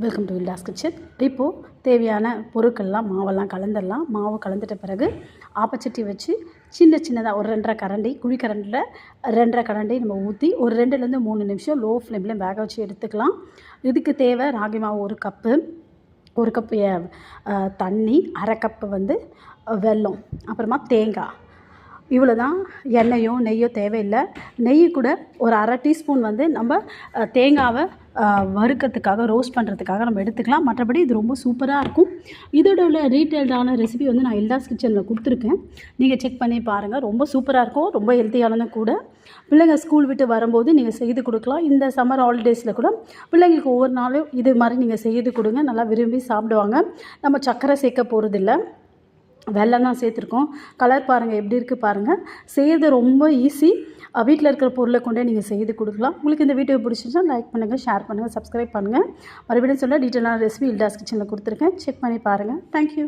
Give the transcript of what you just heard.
Welcome to வில்டாஸ் kitchen. இப்போது தேவையான பொருட்கள்லாம் மாவெல்லாம் கலந்துடலாம். மாவு கலந்துட்ட பிறகு ஆப்பச்சட்டி வச்சு சின்னதாக ஒரு 2.5 கரண்டி குழிக்கரண்டில் 2.5 கரண்டி நம்ம ஊற்றி ஒரு 2லேருந்து 3 நிமிஷம் லோ ஃப்ளேமில் வேக வச்சு எடுத்துக்கலாம். இதுக்கு தேவை ராகி மாவு 1 கப்பு, 1 கப்பு தண்ணி, 1/2 கப்பு வெல்லம், அப்புறமா தேங்காய். இவ்வளோ தான். எண்ணெயோ நெய்யோ தேவையில்லை. நெய் கூட ஒரு 1/2 டீஸ்பூன் நம்ம தேங்காவை வறுக்கிறதுக்காக ரோஸ்ட் பண்ணுறதுக்காக நம்ம எடுத்துக்கலாம். மற்றபடி இது ரொம்ப சூப்பராக இருக்கும். இதோட உள்ள டீட்டெயில்டான ரெசிபி நான் வில்டாஸ் கிச்சனில் கொடுத்துருக்கேன். நீங்கள் செக் பண்ணி பாருங்கள். ரொம்ப சூப்பராக இருக்கும். ரொம்ப ஹெல்த்தியானதும் கூட. பிள்ளைங்க ஸ்கூல் விட்டு வரும்போது நீங்கள் செய்து கொடுக்கலாம். இந்த சம்மர் ஹாலிடேஸில் கூட பிள்ளைங்களுக்கு ஒவ்வொரு நாளும் இது மாதிரி நீங்கள் செய்து கொடுங்க. நல்லா விரும்பி சாப்பிடுவாங்க. நம்ம சர்க்கரை சேர்க்க போகிறதில்ல, வெல்லம் தான் சேர்த்துருக்கோம். கலர் பாருங்கள் எப்படி இருக்குது பாருங்கள். செய்கிறது ரொம்ப ஈஸி. வீட்டில் இருக்கிற பொருளை கொண்டே நீங்கள் செய்து கொடுக்கலாம். உங்களுக்கு இந்த வீடியோ பிடிச்சிருந்தா லைக் பண்ணுங்கள், ஷேர் பண்ணுங்கள், சப்ஸ்கிரைப் பண்ணுங்கள். மறுபடியும் சொல்ல டீட்டெயிலான ரெசிபி வில்டாஸ் கிச்சனில் கொடுத்துருக்கேன். செக் பண்ணி பாருங்கள். தேங்க்யூ.